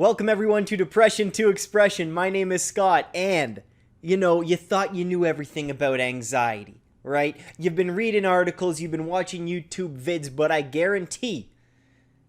Welcome everyone to Depression to Expression. My name is Scott, and you thought you knew everything about anxiety, right? You've been reading articles, you've been watching YouTube vids, but I guarantee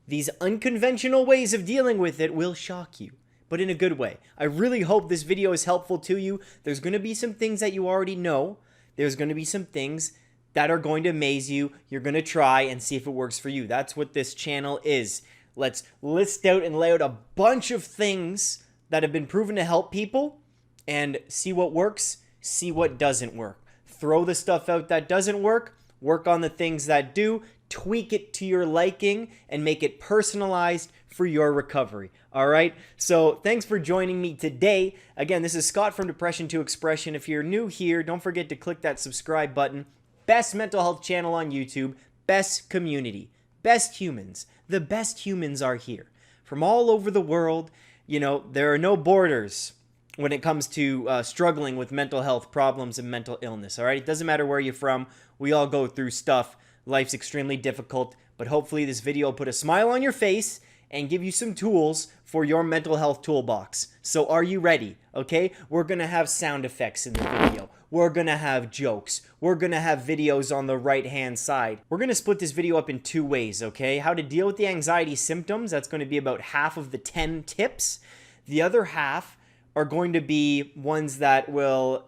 these unconventional ways of dealing with it will shock you, but in a good way. I really hope this video is helpful to you. There's going to be some things that you already know. There's going to be some things that are going to amaze you. You're going to try and see if it works for you. That's what this channel is. Let's list out and lay out a bunch of things that have been proven to help people and see what works, see what doesn't work. Throw the stuff out that doesn't work on the things that do, tweak it to your liking, and make it personalized for your recovery. All right? So thanks for joining me today. Again, this is Scott from Depression to Expression. If you're new here, don't forget to click that subscribe button. Best mental health channel on YouTube, best community, best humans. The best humans are here from all over the world. There are no borders when it comes to struggling with mental health problems and mental illness. All right. It doesn't matter where you're from. We all go through stuff. Life's extremely difficult, but hopefully this video will put a smile on your face and give you some tools for your mental health toolbox. So are you ready? Okay. We're going to have sound effects in the video. We're going to have jokes. We're going to have videos on the right-hand side. We're going to split this video up in two ways, okay? How to deal with the anxiety symptoms. That's going to be about half of the 10 tips. The other half are going to be ones that will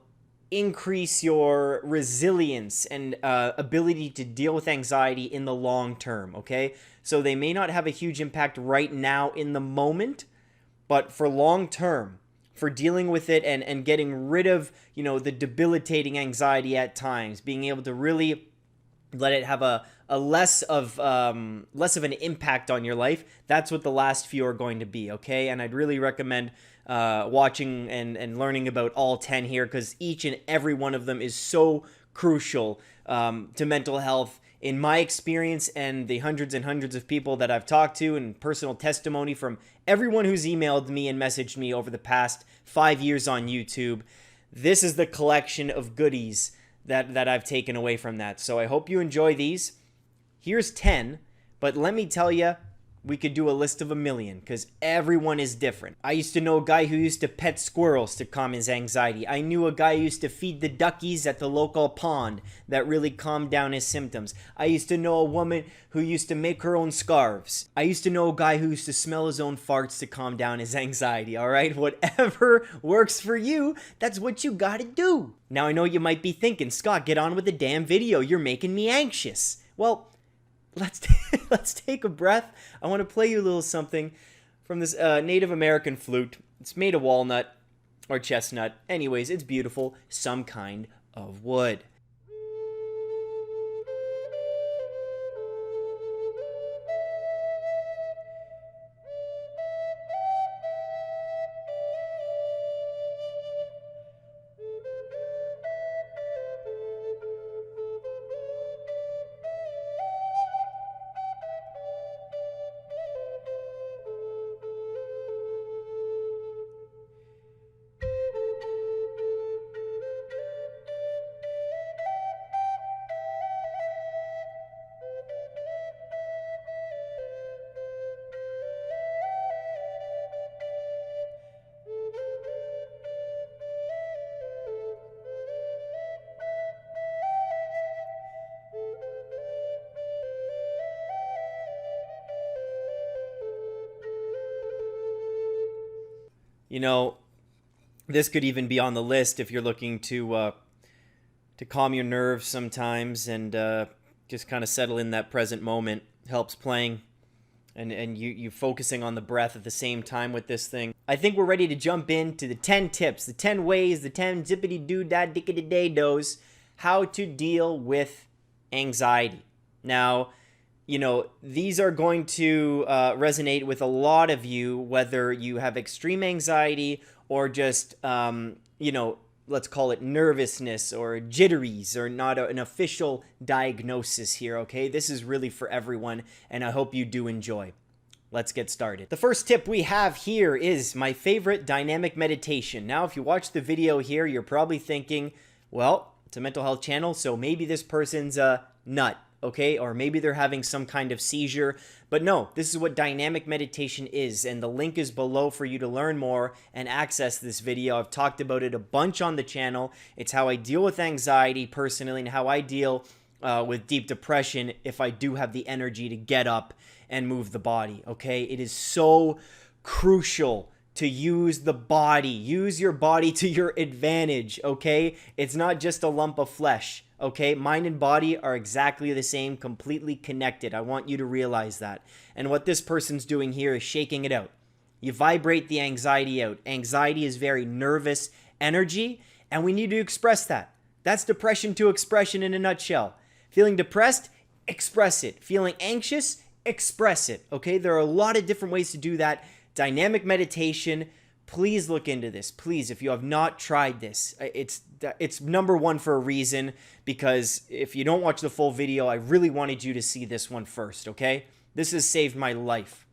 increase your resilience and ability to deal with anxiety in the long term, okay? So they may not have a huge impact right now in the moment, but for long term, for dealing with it and getting rid of, the debilitating anxiety at times, being able to really let it have a less of an impact on your life. That's what the last few are going to be, okay? And I'd really recommend watching and learning about all 10 here, because each and every one of them is so crucial to mental health. In my experience and the hundreds and hundreds of people that I've talked to, and personal testimony from everyone who's emailed me and messaged me over the past 5 years on YouTube, this is the collection of goodies that I've taken away from that. So I hope you enjoy these. Here's 10, but let me tell you, we could do a list of 1,000,000 because everyone is different. I used to know a guy who used to pet squirrels to calm his anxiety. I knew a guy who used to feed the duckies at the local pond that really calmed down his symptoms. I used to know a woman who used to make her own scarves. I used to know a guy who used to smell his own farts to calm down his anxiety, all right? Whatever works for you, that's what you gotta do. Now I know you might be thinking, Scott, get on with the damn video. You're making me anxious. Well, let's take a breath. I want to play you a little something from this Native American flute. It's made of walnut or chestnut. Anyways, it's beautiful. Some kind of wood. This could even be on the list if you're looking to calm your nerves sometimes and just kind of settle in that present moment. Helps playing and you focusing on the breath at the same time with this thing. I think we're ready to jump into the 10 tips, the 10 ways, the 10 zippity-doo-dah-dickity-day-dos, how to deal with anxiety. Now, these are going to resonate with a lot of you, whether you have extreme anxiety or just, let's call it nervousness or jitteries, or not an official diagnosis here, okay? This is really for everyone, and I hope you do enjoy. Let's get started. The first tip we have here is my favorite dynamic meditation. Now, if you watch the video here, you're probably thinking, well, it's a mental health channel, so maybe this person's a nut. okay? Or maybe they're having some kind of seizure. But no, this is what dynamic meditation is, and the link is below for you to learn more and access this video. I've talked about it a bunch on the channel. It's how I deal with anxiety personally and how I deal with deep depression if I do have the energy to get up and move the body, okay? It is so crucial to use the body. Use your body to your advantage, okay? It's not just a lump of flesh, okay? Mind and body are exactly the same, completely connected. I want you to realize that. And what this person's doing here is shaking it out. You vibrate the anxiety out. Anxiety is very nervous energy, and we need to express that. That's depression to expression in a nutshell. Feeling depressed? Express it. Feeling anxious? Express it, okay? There are a lot of different ways to do that. Dynamic meditation, please look into this. Please, if you have not tried this, it's number one for a reason, because if you don't watch the full video, I really wanted you to see this one first, okay? This has saved my life,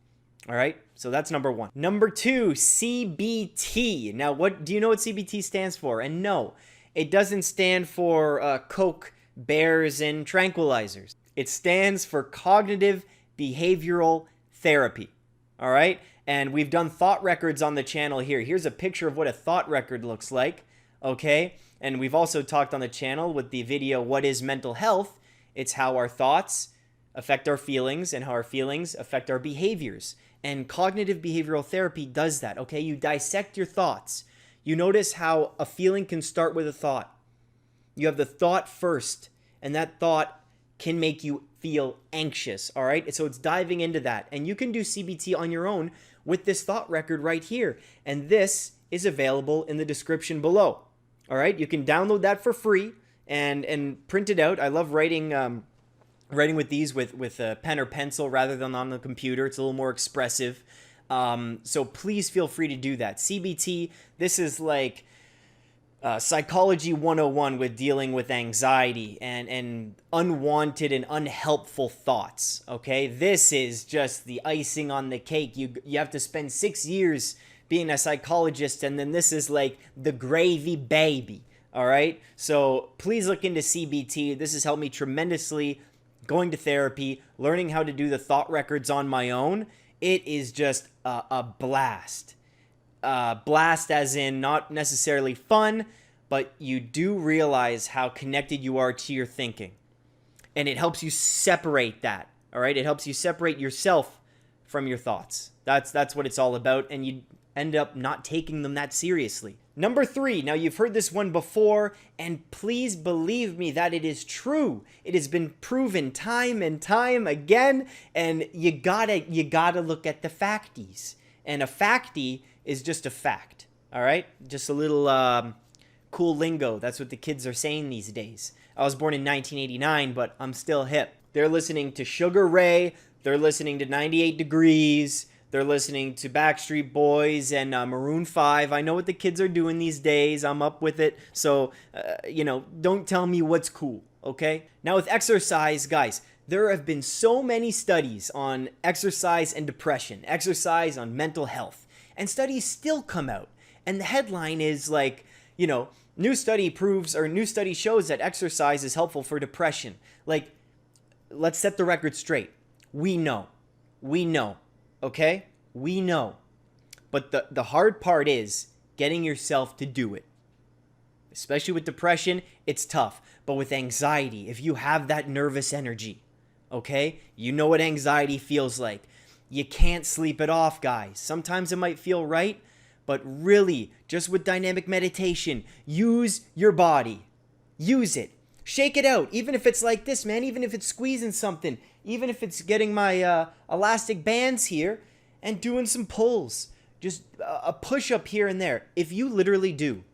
all right? So that's number one. Number two, CBT. Now, what do you know what CBT stands for? And no, it doesn't stand for Coke, bears, and tranquilizers. It stands for cognitive behavioral therapy, all right? And we've done thought records on the channel here. Here's a picture of what a thought record looks like, okay? And we've also talked on the channel with the video, What is Mental Health? It's how our thoughts affect our feelings and how our feelings affect our behaviors. And cognitive behavioral therapy does that, okay? You dissect your thoughts. You notice how a feeling can start with a thought. You have the thought first, and that thought can make you feel anxious, all right? So it's diving into that. And you can do CBT on your own with this thought record right here. And this is available in the description below, all right? You can download that for free and print it out. I love writing with these with a pen or pencil rather than on the computer. It's a little more expressive. So please feel free to do that. CBT, this is like Psychology 101 with dealing with anxiety and unwanted and unhelpful thoughts, okay? This is just the icing on the cake. You have to spend 6 years being a psychologist, and then this is like the gravy baby, all right? So please look into CBT. This has helped me tremendously going to therapy, learning how to do the thought records on my own. It is just a blast. Blast as in not necessarily fun, but you do realize how connected you are to your thinking. And it helps you separate that, all right? It helps you separate yourself from your thoughts. That's what it's all about, and you end up not taking them that seriously. Number three, now you've heard this one before, and please believe me that it is true. It has been proven time and time again, and you gotta look at the facties. And a factie is just a fact, all right? Just a little cool lingo. That's what the kids are saying these days. I was born in 1989, but I'm still hip. They're listening to Sugar Ray. They're listening to 98 Degrees. They're listening to Backstreet Boys and Maroon 5. I know what the kids are doing these days. I'm up with it. So, don't tell me what's cool, okay? Now with exercise, guys, there have been so many studies on exercise and depression, exercise on mental health, and studies still come out. And the headline is like, new study shows that exercise is helpful for depression. Like, let's set the record straight. We know, okay? We know. But the hard part is getting yourself to do it. Especially with depression, it's tough. But with anxiety, if you have that nervous energy, okay? You know what anxiety feels like. You can't sleep it off, guys. Sometimes it might feel right, but really, just with dynamic meditation, use your body. Use it. Shake it out. Even if it's like this, man. Even if it's squeezing something. Even if it's getting my elastic bands here and doing some pulls. Just a push-up here and there. If you literally do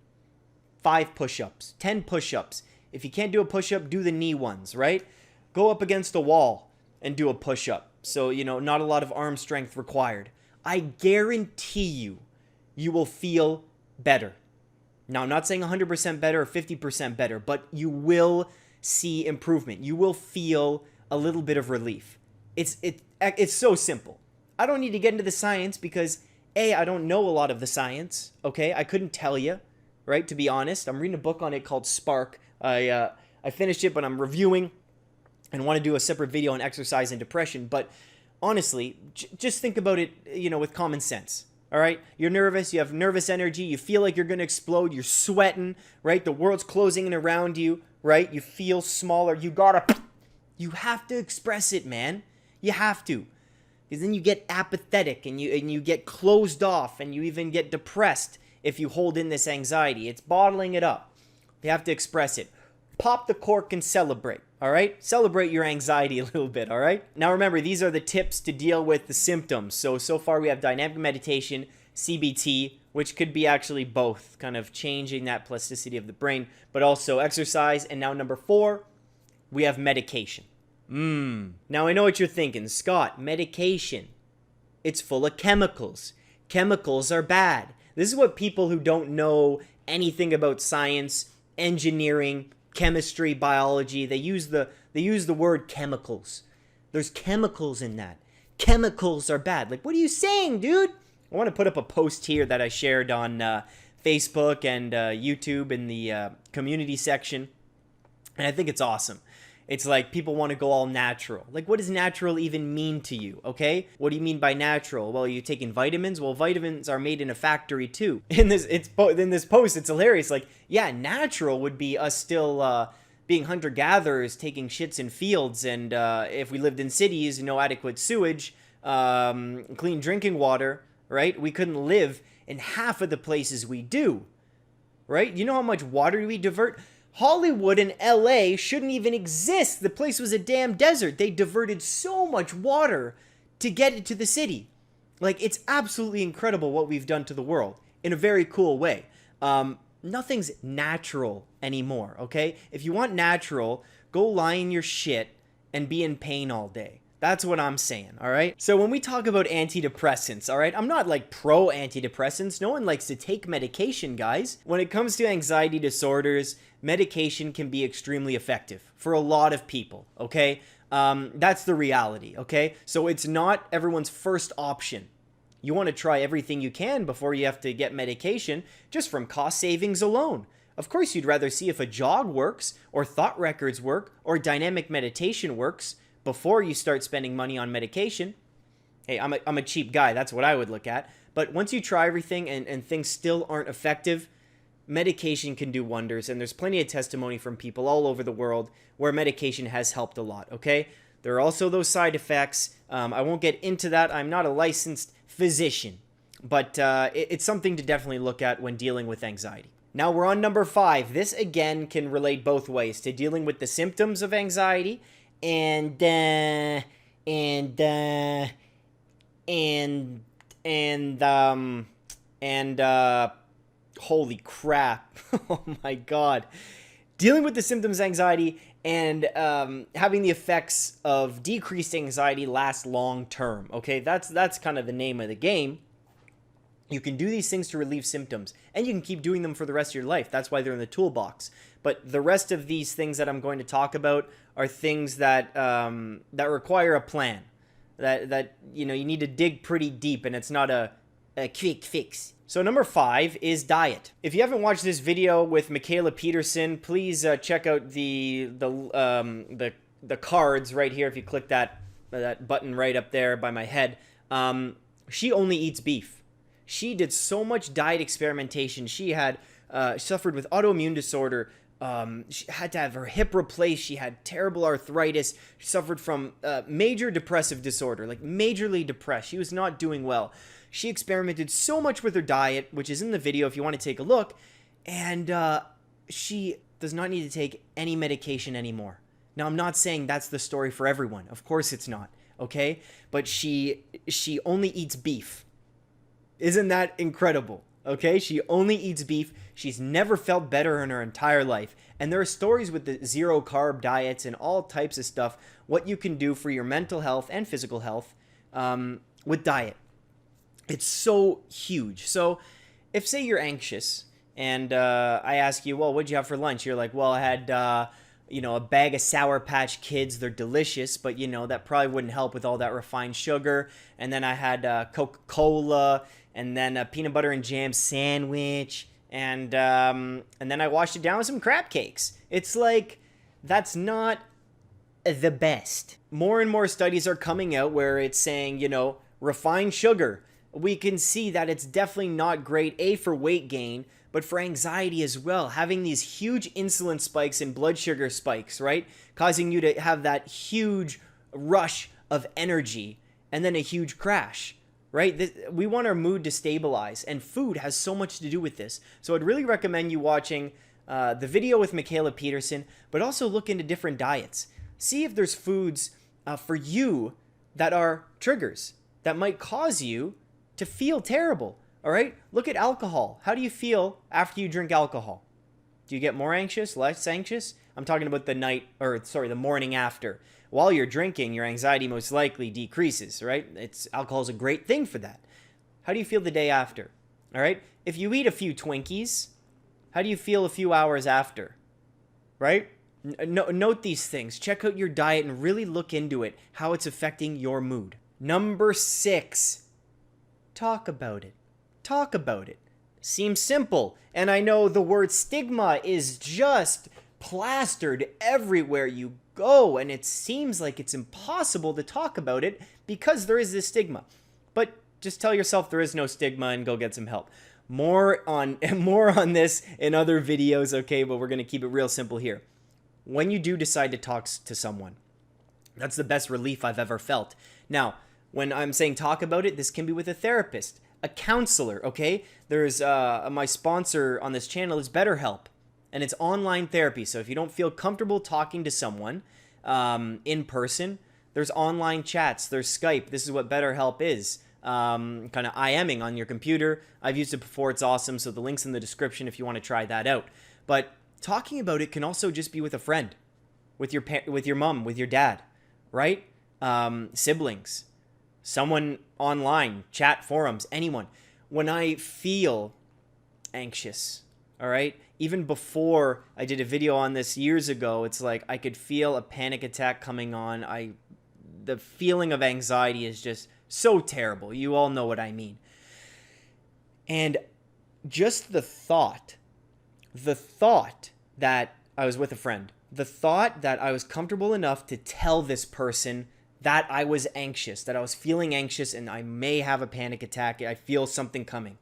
5 push-ups, 10 push-ups. If you can't do a push-up, do the knee ones, right? Go up against a wall and do a push-up. So, not a lot of arm strength required. I guarantee you will feel better. Now, I'm not saying 100% better or 50% better, but you will see improvement. You will feel a little bit of relief. It's so simple. I don't need to get into the science because, A, I don't know a lot of the science, okay? I couldn't tell you, right, to be honest. I'm reading a book on it called Spark. I finished it, but I'm reviewing and want to do a separate video on exercise and depression. But honestly, just think about it, with common sense. All right, you're nervous, you have nervous energy, you feel like you're going to explode, you're sweating, right? The world's closing in around you, right? You feel smaller. You have to express it, man. You have to. Because then you get apathetic and you get closed off and you even get depressed if you hold in this anxiety. It's bottling it up. You have to express it. Pop the cork and celebrate, all right? Celebrate your anxiety a little bit, all right? Now remember, these are the tips to deal with the symptoms. So far we have dynamic meditation, CBT, which could be actually both, kind of changing that plasticity of the brain, but also exercise. And now number 4, we have medication. Now I know what you're thinking, Scott, medication. It's full of chemicals. Chemicals are bad. This is what people who don't know anything about science, engineering, chemistry, biology, they use the word chemicals. There's chemicals in that. Chemicals are bad. Like, what are you saying, dude? I want to put up a post here that I shared on Facebook and YouTube in the community section, and I think it's awesome. It's like people want to go all natural. Like, what does natural even mean to you, okay? What do you mean by natural? Well, you're taking vitamins? Well, vitamins are made in a factory too. In this post, it's hilarious. Like, yeah, natural would be us still being hunter-gatherers, taking shits in fields, and if we lived in cities, no adequate sewage, clean drinking water, right? We couldn't live in half of the places we do, right? You know how much water we divert? Hollywood and LA shouldn't even exist. The place was a damn desert. They diverted so much water to get it to the city. Like, it's absolutely incredible what we've done to the world in a very cool way. Nothing's natural anymore, okay? If you want natural, go lie in your shit and be in pain all day. That's what I'm saying, all right? So when we talk about antidepressants, all right, I'm not like pro antidepressants. No one likes to take medication, guys. When it comes to anxiety disorders, medication can be extremely effective for a lot of people, okay? That's the reality, okay? So it's not everyone's first option. You want to try everything you can before you have to get medication, just from cost savings alone. Of course, you'd rather see if a jog works, or thought records work, or dynamic meditation works, before you start spending money on medication. Hey, I'm a cheap guy. That's what I would look at. But once you try everything and things still aren't effective, medication can do wonders. And there's plenty of testimony from people all over the world where medication has helped a lot, okay? There are also those side effects. I won't get into that. I'm not a licensed physician. But it's something to definitely look at when dealing with anxiety. Now we're on number 5. This, again, can relate both ways to dealing with the symptoms of anxiety and holy crap. Oh my god. Dealing with the symptoms of anxiety and having the effects of decreased anxiety last long term. Okay, that's kind of the name of the game. You can do these things to relieve symptoms, and you can keep doing them for the rest of your life. That's why they're in the toolbox. But the rest of these things that I'm going to talk about are things that that require a plan. That you need to dig pretty deep, and it's not a quick fix. So number 5 is diet. If you haven't watched this video with Michaela Peterson, please check out the cards right here. If you click that button right up there by my head, she only eats beef. She did so much diet experimentation. She had suffered with autoimmune disorder. She had to have her hip replaced. She had terrible arthritis. She suffered from major depressive disorder, like majorly depressed. She was not doing well. She experimented so much with her diet, which is in the video if you want to take a look, and she does not need to take any medication anymore. Now, I'm not saying that's the story for everyone. Of course it's not, okay? But she only eats beef. Isn't that incredible? Okay, she only eats beef. She's never felt better in her entire life. And there are stories with the zero carb diets and all types of stuff, what you can do for your mental health and physical health with diet. It's so huge. So if, say, you're anxious and I ask you, well, what'd you have for lunch? You're like, well, I had, a bag of Sour Patch Kids. They're delicious, but, that probably wouldn't help with all that refined sugar. And then I had Coca-Cola, and then a peanut butter and jam sandwich, and then I washed it down with some crab cakes. It's like, that's not the best. More and more studies are coming out where it's saying, refined sugar. We can see that it's definitely not great, A, for weight gain, but for anxiety as well. Having these huge insulin spikes and blood sugar spikes, right? Causing you to have that huge rush of energy and then a huge crash, right? We want our mood to stabilize, and food has so much to do with this. So I'd really recommend you watching the video with Michaela Peterson, but also look into different diets. See if there's foods for you that are triggers that might cause you to feel terrible. All right? Look at alcohol. How do you feel after you drink alcohol? Do you get more anxious, less anxious? I'm talking about the morning after. While you're drinking, your anxiety most likely decreases, right? Alcohol is a great thing for that. How do you feel the day after? All right? If you eat a few Twinkies, how do you feel a few hours after? Right? Note these things. Check out your diet and really look into it, how it's affecting your mood. Number 6, talk about it. Talk about it. Seems simple, and I know the word stigma is just plastered everywhere you go, and it seems like it's impossible to talk about it because there is this stigma. But just tell yourself there is no stigma and go get some help. More on this in other videos, okay, but we're going to keep it real simple here. When you do decide to talk to someone, that's the best relief I've ever felt. Now, when I'm saying talk about it, this can be with a therapist, a counselor, okay? There's my sponsor on this channel is BetterHelp, and it's online therapy. So if you don't feel comfortable talking to someone in person, there's online chats, there's Skype. This is what BetterHelp is. Kind of IMing on your computer. I've used it before. It's awesome. So the link's in the description if you want to try that out. But talking about it can also just be with a friend, with your mom, with your dad, right? Siblings, someone online, chat forums, anyone. When I feel anxious, all right, even before I did a video on this years ago, it's like I could feel a panic attack coming on. The feeling of anxiety is just so terrible. You all know what I mean. And just the thought that I was with a friend, the thought that I was comfortable enough to tell this person that I was anxious, that I was feeling anxious and I may have a panic attack, I feel something coming.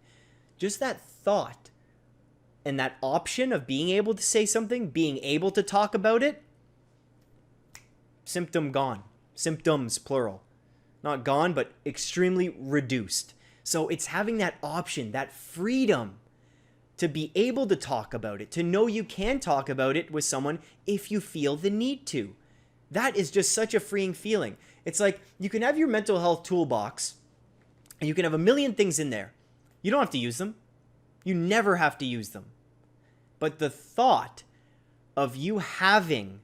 Just that thought and that option of being able to say something, being able to talk about it, symptom gone. Symptoms, plural. Not gone, but extremely reduced. So it's having that option, that freedom to be able to talk about it, to know you can talk about it with someone if you feel the need to. That is just such a freeing feeling. It's like you can have your mental health toolbox and you can have a million things in there. You don't have to use them. You never have to use them. But the thought of you having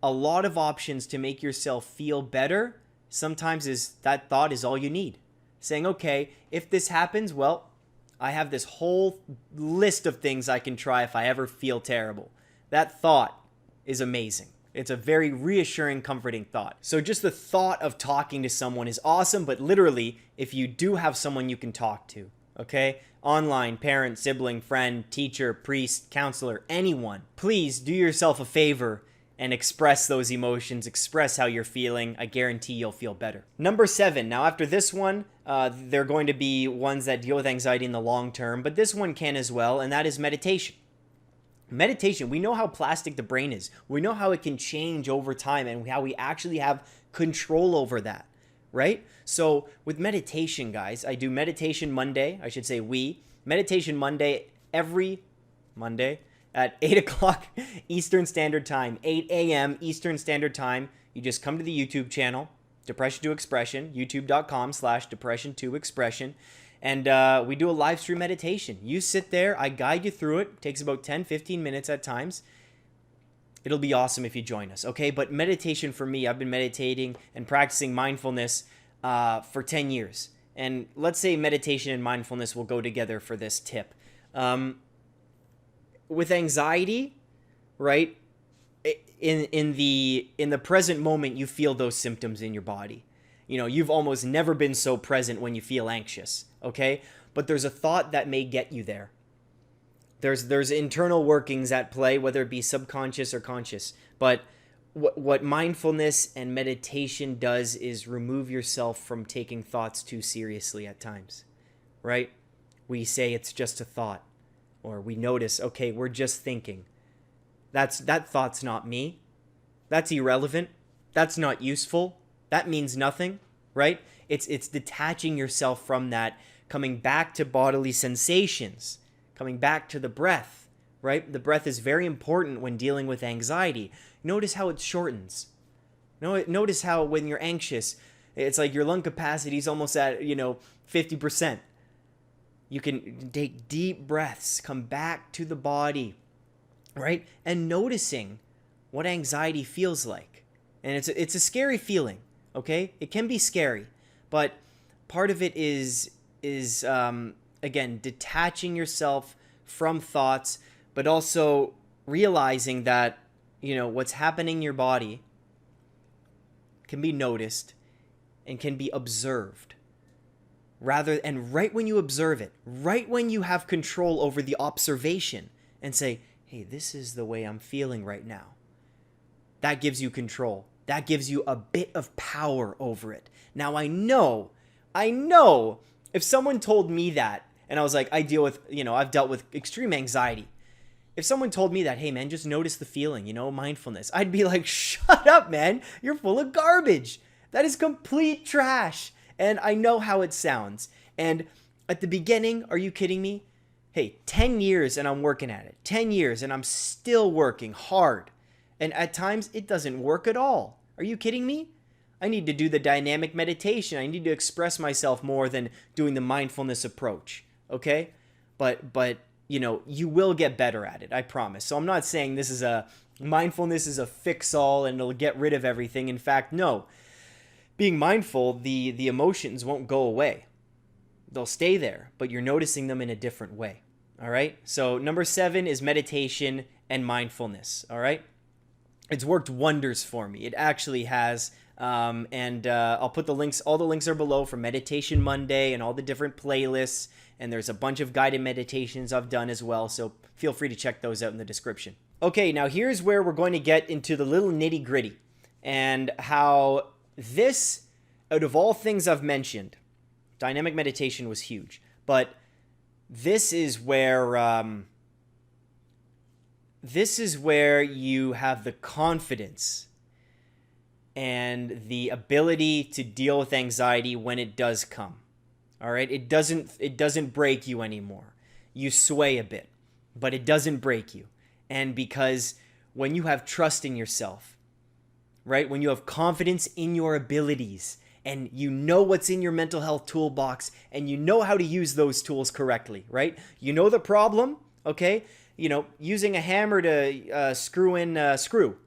a lot of options to make yourself feel better, sometimes that thought is all you need. Saying, okay, if this happens, well, I have this whole list of things I can try if I ever feel terrible. That thought is amazing. It's a very reassuring, comforting thought. So just the thought of talking to someone is awesome, but literally, if you do have someone you can talk to, okay? Online, parent, sibling, friend, teacher, priest, counselor, anyone, please do yourself a favor and express those emotions, express how you're feeling. I guarantee you'll feel better. Number 7. Now, after this one, there are going to be ones that deal with anxiety in the long term, but this one can as well, and that is meditation. Meditation, we know how plastic the brain is. We know how it can change over time and how we actually have control over that, right? So with meditation, guys, I do meditation Monday. I should say meditation Monday every Monday at 8 o'clock Eastern Standard Time, 8 a.m. Eastern Standard Time. You just come to the YouTube channel, Depression to Expression, youtube.com/Depression2Expression. And we do a live stream meditation. You sit there, I guide you through it. It takes about 10-15 minutes at times. It'll be awesome if you join us, okay? But meditation for me, I've been meditating and practicing mindfulness for 10 years. And let's say meditation and mindfulness will go together for this tip. With anxiety, right? In the present moment, you feel those symptoms in your body. You know, you've almost never been so present when you feel anxious, okay? But there's a thought that may get you there. There's internal workings at play, whether it be subconscious or conscious. But what mindfulness and meditation does is remove yourself from taking thoughts too seriously at times, right? We say it's just a thought, or we notice, okay, we're just thinking. That thought's not me. That's irrelevant. That's not useful. That means nothing, right? It's detaching yourself from that, coming back to bodily sensations, coming back to the breath, right? The breath is very important when dealing with anxiety. Notice how it shortens. Notice how when you're anxious, it's like your lung capacity is almost at, 50%. You can take deep breaths, come back to the body, right? And noticing what anxiety feels like. And it's a scary feeling, okay? It can be scary, but part of it is again, detaching yourself from thoughts, but also realizing that, what's happening in your body can be noticed and can be observed. And right when you observe it, right when you have control over the observation and say, hey, this is the way I'm feeling right now, that gives you control. That gives you a bit of power over it. Now, I know, if someone told me that, and I was like, I've dealt with extreme anxiety. If someone told me that, hey, man, just notice the feeling, mindfulness, I'd be like, shut up, man. You're full of garbage. That is complete trash. And I know how it sounds. And at the beginning, are you kidding me? Hey, 10 years and I'm working at it. 10 years and I'm still working hard. And at times, it doesn't work at all. Are you kidding me? I need to do the dynamic meditation. I need to express myself more than doing the mindfulness approach. Okay? But you will get better at it, I promise. So I'm not saying mindfulness is a fix-all and it'll get rid of everything. In fact, no. Being mindful, the emotions won't go away. They'll stay there, but you're noticing them in a different way. All right? So number 7 is meditation and mindfulness. All right? It's worked wonders for me. It actually has. And I'll put the links. All the links are below for Meditation Monday and all the different playlists. And there's a bunch of guided meditations I've done as well. So feel free to check those out in the description. Okay, now here's where we're going to get into the little nitty gritty and how this, out of all things I've mentioned, dynamic meditation was huge. But this is where you have the confidence and the ability to deal with anxiety when it does come. All right? It doesn't break you anymore. You sway a bit, but it doesn't break you. And because when you have trust in yourself, right? When you have confidence in your abilities and you know what's in your mental health toolbox and you know how to use those tools correctly, right? You know the problem, okay? Using a hammer to screw in a screw,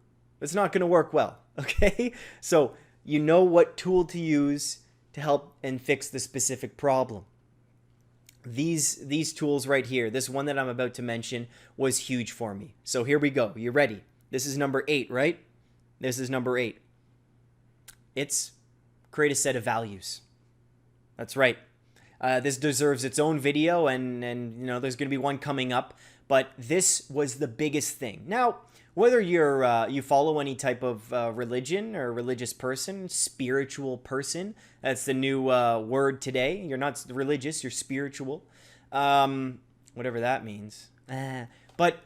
it's not going to work well, okay? So you know what tool to use to help and fix the specific problem. These tools right here, this one that I'm about to mention was huge for me. So here we go. You ready? This is number 8, right? This is number 8. It's create a set of values. That's right. This deserves its own video, and there's going to be one coming up. But this was the biggest thing. Now, whether you follow any type of religion or religious person, spiritual person, that's the new word today. You're not religious, you're spiritual, whatever that means. But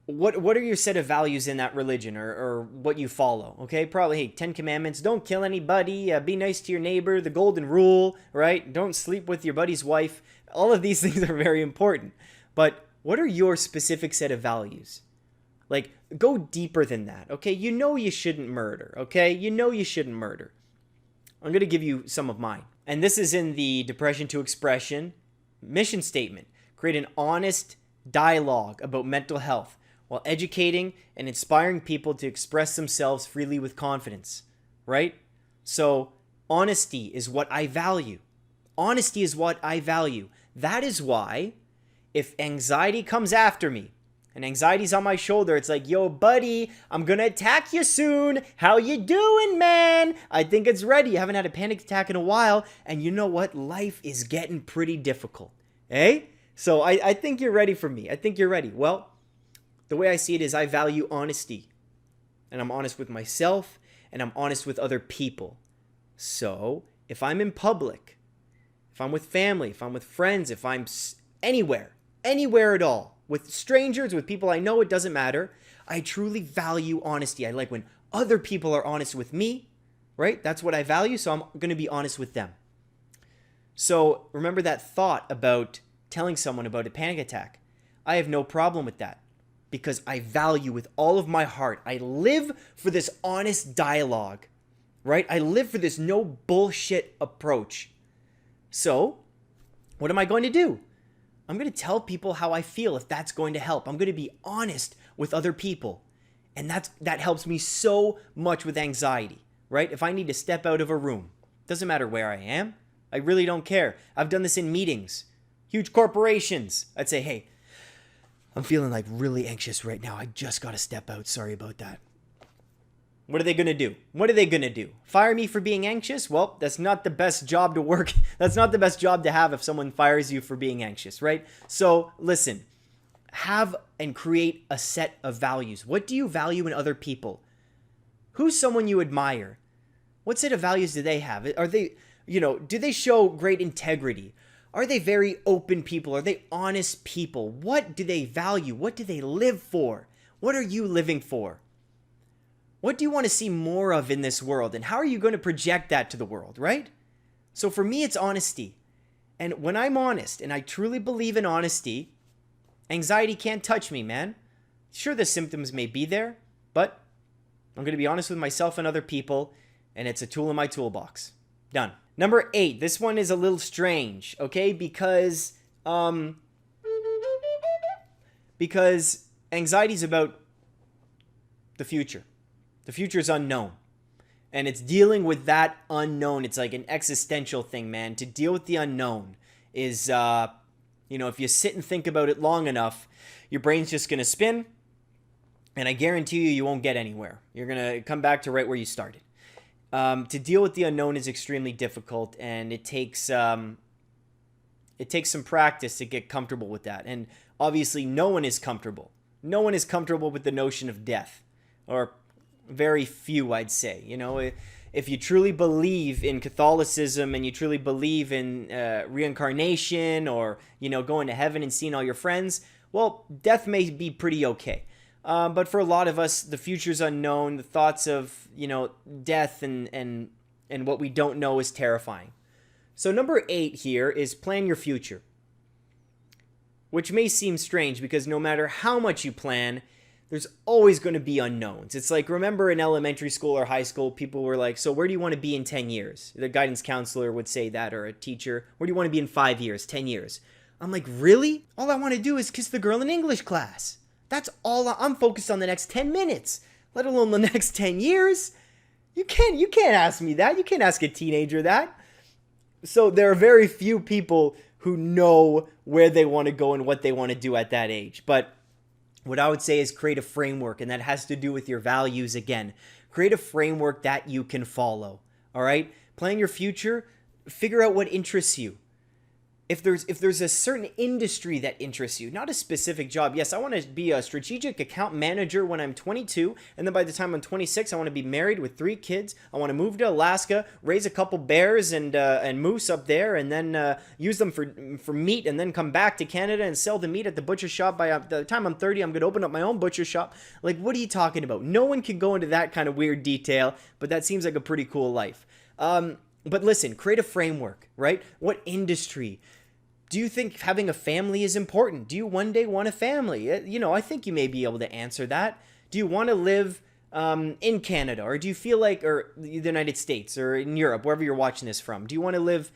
what are your set of values in that religion or what you follow? Okay, probably, hey, 10 Commandments, don't kill anybody, be nice to your neighbor, the golden rule, right? Don't sleep with your buddy's wife. All of these things are very important. But what are your specific set of values? Like, go deeper than that, okay? You shouldn't murder, okay? You shouldn't murder. I'm going to give you some of mine. And this is in the Depression to Expression mission statement. Create an honest dialogue about mental health while educating and inspiring people to express themselves freely with confidence, right? So, honesty is what I value. Honesty is what I value. That is why if anxiety comes after me, and anxiety's on my shoulder, it's like, yo, buddy, I'm gonna attack you soon. How you doing, man? I think it's ready. You haven't had a panic attack in a while. And you know what? Life is getting pretty difficult. Eh? So I think you're ready for me. I think you're ready. Well, the way I see it is I value honesty. and I'm honest with myself, and I'm honest with other people. So if I'm in public, if I'm with family, if I'm with friends, if I'm anywhere at all, with strangers, with people I know, it doesn't matter. I truly value honesty. I like when other people are honest with me, right? That's what I value, so I'm going to be honest with them. So remember that thought about telling someone about a panic attack. I have no problem with that because I value with all of my heart. I live for this honest dialogue, right? I live for this no bullshit approach. So what am I going to do? I'm going to tell people how I feel if that's going to help. I'm going to be honest with other people. And that helps me so much with anxiety, right? If I need to step out of a room, doesn't matter where I am. I really don't care. I've done this in meetings, huge corporations. I'd say, hey, I'm feeling like really anxious right now. I just got to step out. Sorry about that. What are they going to do? What are they going to do? Fire me for being anxious? Well, that's not the best job to work. That's not the best job to have if someone fires you for being anxious, right? So listen, have and create a set of values. What do you value in other people? Who's someone you admire? What set of values do they have? Are they, do they show great integrity? Are they very open people? Are they honest people? What do they value? What do they live for? What are you living for? What do you want to see more of in this world? And how are you going to project that to the world, right? So for me, it's honesty. And when I'm honest, and I truly believe in honesty, anxiety can't touch me, man. Sure, the symptoms may be there, but I'm going to be honest with myself and other people, and it's a tool in my toolbox. Done. Number 8. This one is a little strange, okay? Because anxiety is about the future. The future is unknown. And it's dealing with that unknown. It's like an existential thing, man. To deal with the unknown is, if you sit and think about it long enough, your brain's just going to spin. And I guarantee you won't get anywhere. You're going to come back to right where you started. To deal with the unknown is extremely difficult. And it takes some practice to get comfortable with that. And obviously, no one is comfortable. No one is comfortable with the notion of death. Or very few, I'd say. If you truly believe in Catholicism and you truly believe in reincarnation or, going to heaven and seeing all your friends, well, death may be pretty okay. But for a lot of us, the future's unknown. The thoughts of, death and what we don't know is terrifying. So number 8 here is plan your future, which may seem strange because no matter how much you plan, there's always going to be unknowns. It's like, remember in elementary school or high school, people were like, so where do you want to be in 10 years? The guidance counselor would say that, or a teacher. Where do you want to be in 5 years, 10 years? I'm like, really? All I want to do is kiss the girl in English class. That's all. I'm focused on the next 10 minutes, let alone the next 10 years. You can't ask me that. You can't ask a teenager that. So there are very few people who know where they want to go and what they want to do at that age. But what I would say is create a framework, and that has to do with your values again. Create a framework that you can follow, all right? Plan your future. Figure out what interests you. If there's a certain industry that interests you, not a specific job. Yes, I want to be a strategic account manager when I'm 22, and then by the time I'm 26, I want to be married with 3 kids. I want to move to Alaska, raise a couple bears and moose up there, and then use them for meat, and then come back to Canada and sell the meat at the butcher shop. By the time I'm 30, I'm going to open up my own butcher shop. Like, what are you talking about? No one can go into that kind of weird detail, but that seems like a pretty cool life. But listen, create a framework, right? What industry? Do you think having a family is important? Do you one day want a family? I think you may be able to answer that. Do you want to live in Canada? Or do you feel like, or the United States or in Europe, wherever you're watching this from? Do you want to live,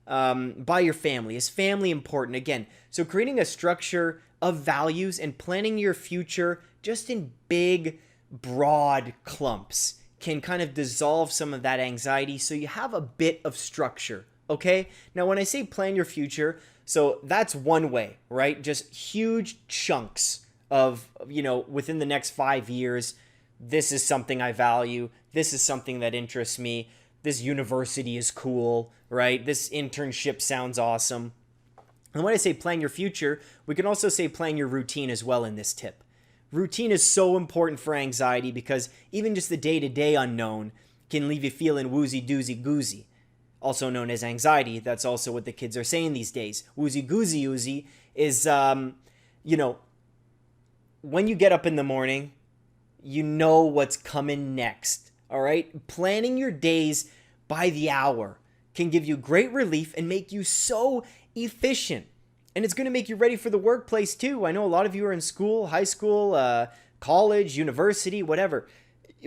by your family? Is family important? Again, so creating a structure of values and planning your future just in big, broad clumps can kind of dissolve some of that anxiety so you have a bit of structure. Okay? Now, when I say plan your future, so that's one way, right? Just huge chunks of, within the next 5 years, this is something I value. This is something that interests me. This university is cool, right? This internship sounds awesome. And when I say plan your future, we can also say plan your routine as well in this tip, Routine is so important for anxiety because even just the day-to-day unknown can leave you feeling woozy doozy goozy, also known as anxiety. That's also what the kids are saying these days. Woozy goozy oozy is, when you get up in the morning, you know what's coming next, all right? Planning your days by the hour can give you great relief and make you so efficient. And it's going to make you ready for the workplace too. I know a lot of you are in school, high school, college, university, whatever.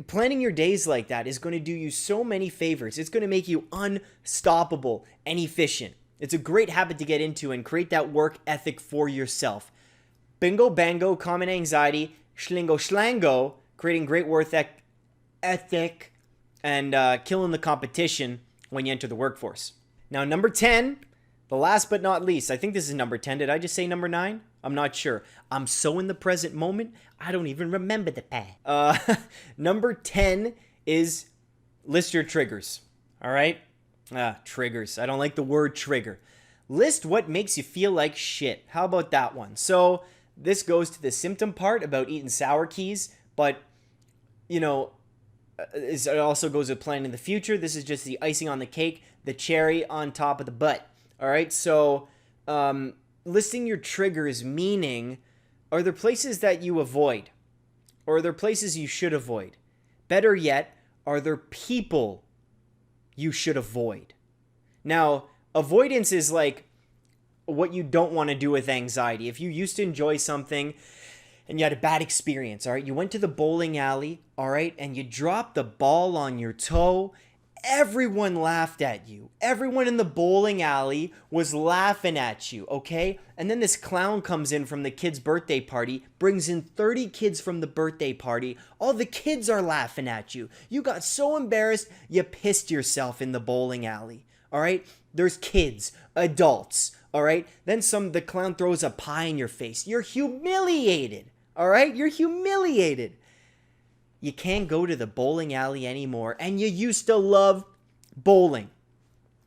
Planning your days like that is going to do you so many favors. It's going to make you unstoppable and efficient. It's a great habit to get into and create that work ethic for yourself. Bingo bango, common anxiety, schlingo schlango, creating great work ethic and killing the competition when you enter the workforce. Now, number 10, the last but not least. I think this is number 10. Did I just say number 9? I'm not sure. I'm so in the present moment, I don't even remember the past. Number 10 is list your triggers. All right? Triggers. I don't like the word trigger. List what makes you feel like shit. How about that one? So this goes to the symptom part about eating sour keys, but, it also goes with planning the future. This is just the icing on the cake, the cherry on top of the butt. All right? So listing your triggers, meaning, are there places that you avoid? Or are there places you should avoid? Better yet, are there people you should avoid? Now, avoidance is like what you don't want to do with anxiety. If you used to enjoy something and you had a bad experience, all right? You went to the bowling alley, all right? And you dropped the ball on your toe. Everyone laughed at you. Everyone in the bowling alley was laughing at you, okay? And then this clown comes in from the kid's birthday party, brings in 30 kids from the birthday party. All the kids are laughing at you. You got so embarrassed, you pissed yourself in the bowling alley, all right? There's kids, adults, all right? Then the clown throws a pie in your face. You're humiliated, all right? You're humiliated. You can't go to the bowling alley anymore, and you used to love bowling.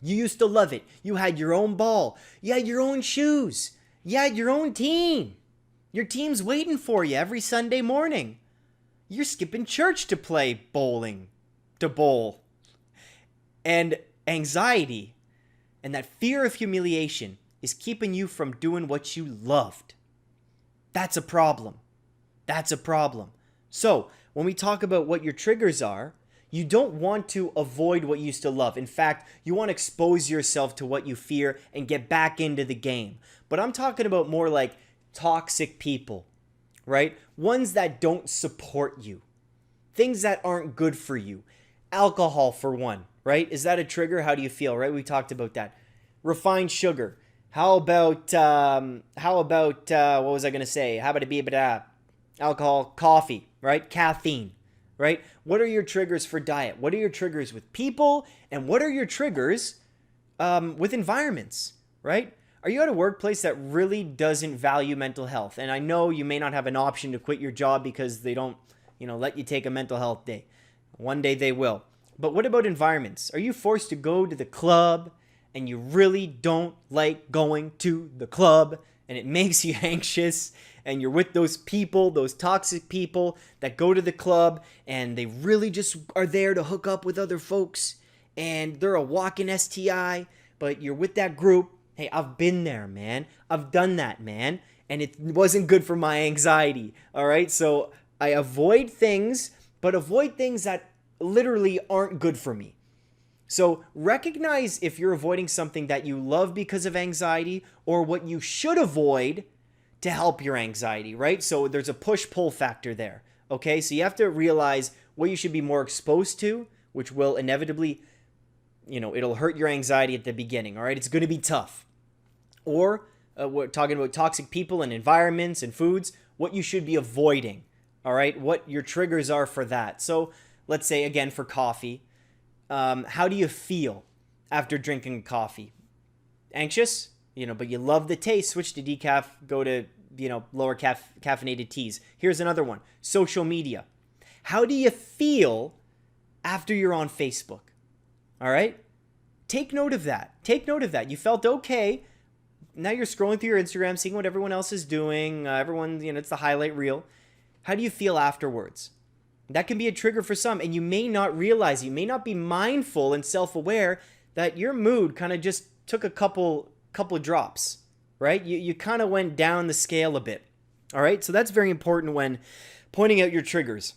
You used to love it. You had your own ball. You had your own shoes. You had your own team. Your team's waiting for you every Sunday morning. You're skipping church to play bowling, to bowl. And anxiety and that fear of humiliation is keeping you from doing what you loved. That's a problem. That's a problem. So, when we talk about what your triggers are, you don't want to avoid what you used to love. In fact, you want to expose yourself to what you fear and get back into the game. But I'm talking about more like toxic people, right? Ones that don't support you. Things that aren't good for you. Alcohol, for one, right? Is that a trigger? How do you feel, right? We talked about that. Refined sugar. How about what was I going to say? How about alcohol, coffee, right? Caffeine, right? What are your triggers for diet? What are your triggers with people? And what are your triggers with environments, right? Are you at a workplace that really doesn't value mental health? And I know you may not have an option to quit your job because they don't, let you take a mental health day. One day they will. But what about environments? Are you forced to go to the club and you really don't like going to the club and it makes you anxious? And you're with those people, those toxic people that go to the club and they really just are there to hook up with other folks and they're a walking STI, but you're with that group. Hey, I've been there, man. I've done that, man. And it wasn't good for my anxiety, all right? So I avoid things, but avoid things that literally aren't good for me. So recognize if you're avoiding something that you love because of anxiety or what you should avoid to help your anxiety, right? So there's a push-pull factor there, okay? So you have to realize what you should be more exposed to, which will inevitably, it'll hurt your anxiety at the beginning, all right? It's going to be tough. Or we're talking about toxic people and environments and foods, what you should be avoiding, all right? What your triggers are for that. So let's say, again, for coffee, how do you feel after drinking coffee? Anxious? But you love the taste, switch to decaf, go to, lower caffeinated teas. Here's another one, social media. How do you feel after you're on Facebook? All right? Take note of that. You felt okay. Now you're scrolling through your Instagram, seeing what everyone else is doing. Everyone, it's the highlight reel. How do you feel afterwards? That can be a trigger for some, and you may not realize, you may not be mindful and self-aware that your mood kind of just took a couple drops, right? You kind of went down the scale a bit. All right? So that's very important when pointing out your triggers.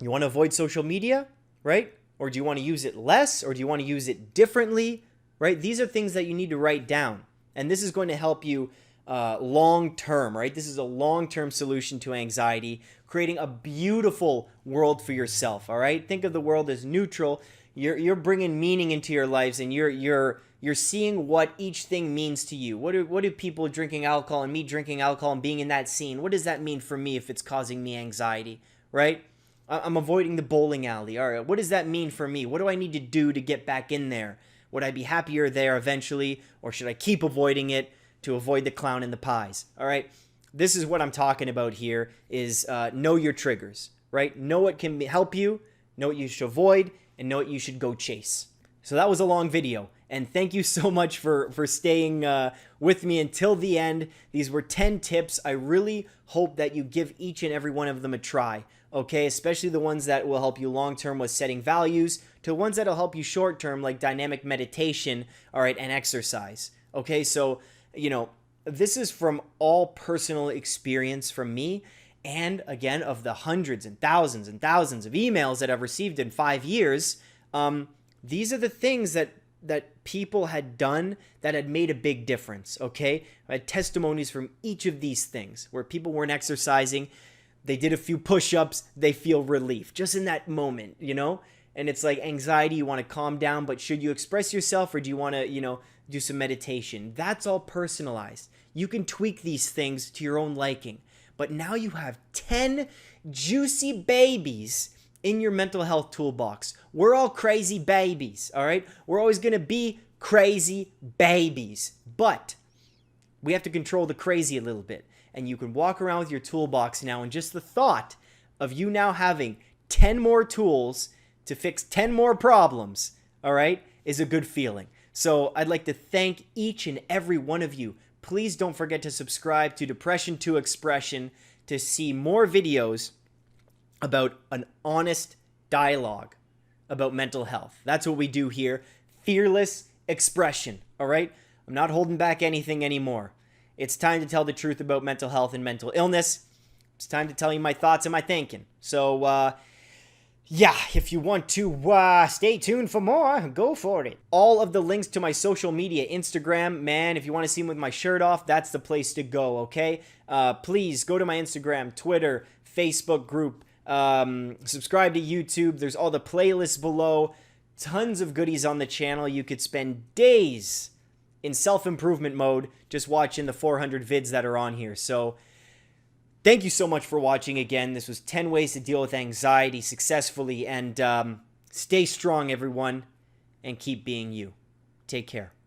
You want to avoid social media, right? Or do you want to use it less, or do you want to use it differently, right? These are things that you need to write down. And this is going to help you long term, right? This is a long-term solution to anxiety, creating a beautiful world for yourself, all right? Think of the world as neutral. You're bringing meaning into your lives, and you're seeing what each thing means to you. What do people drinking alcohol and me drinking alcohol and being in that scene, what does that mean for me if it's causing me anxiety, right? I'm avoiding the bowling alley. All right, what does that mean for me? What do I need to do to get back in there? Would I be happier there eventually, or should I keep avoiding it to avoid the clown and the pies? All right, this is what I'm talking about here is know your triggers, right? Know what can help you, know what you should avoid, and know what you should go chase. So that was a long video, and thank you so much for staying with me until the end. These were 10 tips. I really hope that you give each and every one of them a try, okay? Especially the ones that will help you long-term with setting values, to the ones that will help you short-term like dynamic meditation, all right, and exercise, okay? So, you know, this is from all personal experience from me, and again, of the hundreds and thousands of emails that I've received in 5 years. These are the things that people had done that had made a big difference, okay? I had testimonies from each of these things where people weren't exercising, they did a few push-ups, they feel relief just in that moment, you know? And it's like anxiety, you want to calm down, but should you express yourself, or do you want to, you know, do some meditation? That's all personalized. You can tweak these things to your own liking. But now you have 10 juicy babies in your mental health toolbox. We're all crazy babies, all right? We're always going to be crazy babies. But we have to control the crazy a little bit. And you can walk around with your toolbox now, and just the thought of you now having 10 more tools to fix 10 more problems, all right, is a good feeling. So I'd like to thank each and every one of you. Please don't forget to subscribe to Depression to Expression to see more videos about an honest dialogue about mental health. That's what we do here. Fearless expression, all right? I'm not holding back anything anymore. It's time to tell the truth about mental health and mental illness. It's time to tell you my thoughts and my thinking. So, yeah, if you want to stay tuned for more, go for it. All of the links to my social media, Instagram, man, if you want to see me with my shirt off, that's the place to go, okay? Please go to my Instagram, Twitter, Facebook group, subscribe to YouTube. There's all the playlists below. Tons of goodies on the channel. You could spend days in self-improvement mode just watching the 400 vids that are on here. So thank you so much for watching again. This was 10 ways to deal with anxiety successfully. And stay strong, everyone, and keep being you. Take care.